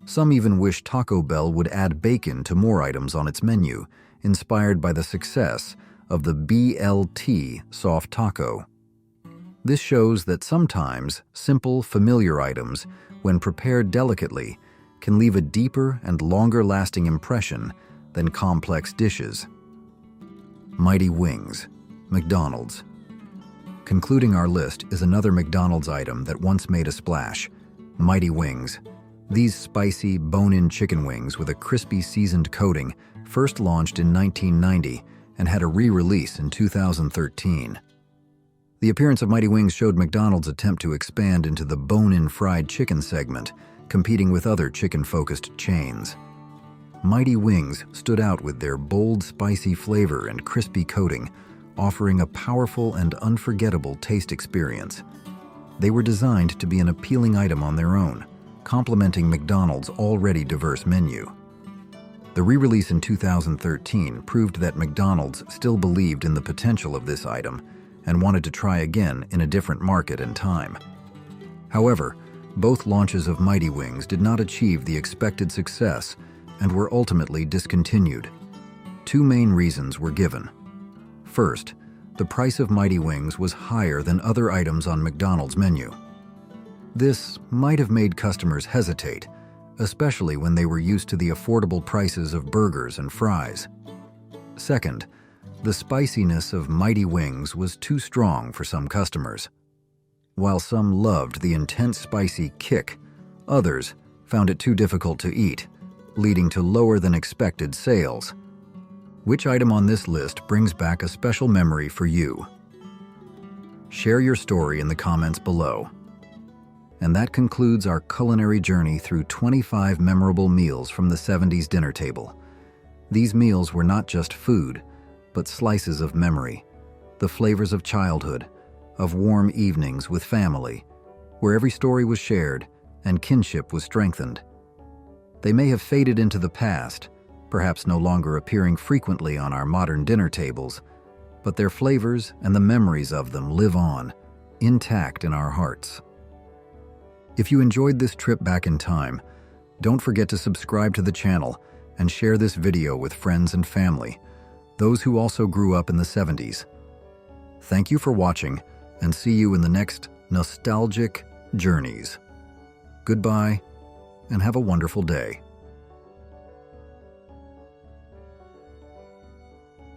Some even wish Taco Bell would add bacon to more items on its menu, inspired by the success of the BLT soft taco. This shows that sometimes simple, familiar items, when prepared delicately, can leave a deeper and longer-lasting impression than complex dishes. Mighty Wings, McDonald's. Concluding our list is another McDonald's item that once made a splash, Mighty Wings. These spicy, bone-in chicken wings with a crispy seasoned coating first launched in 1990 and had a re-release in 2013. The appearance of Mighty Wings showed McDonald's attempt to expand into the bone-in fried chicken segment, competing with other chicken-focused chains. Mighty Wings stood out with their bold, spicy flavor and crispy coating, offering a powerful and unforgettable taste experience. They were designed to be an appealing item on their own, complementing McDonald's already diverse menu. The re-release in 2013 proved that McDonald's still believed in the potential of this item and wanted to try again in a different market and time. However, both launches of Mighty Wings did not achieve the expected success and were ultimately discontinued. Two main reasons were given. First, the price of Mighty Wings was higher than other items on McDonald's menu. This might have made customers hesitate, especially when they were used to the affordable prices of burgers and fries. Second, the spiciness of Mighty Wings was too strong for some customers. While some loved the intense spicy kick, others found it too difficult to eat, leading to lower than expected sales. Which item on this list brings back a special memory for you? Share your story in the comments below. And that concludes our culinary journey through 25 memorable meals from the 70s dinner table. These meals were not just food, but slices of memory, the flavors of childhood, of warm evenings with family, where every story was shared and kinship was strengthened. They may have faded into the past, perhaps no longer appearing frequently on our modern dinner tables, but their flavors and the memories of them live on, intact in our hearts. If you enjoyed this trip back in time, don't forget to subscribe to the channel and share this video with friends and family, those who also grew up in the 70s. Thank you for watching, and see you in the next nostalgic journeys. Goodbye, and have a wonderful day.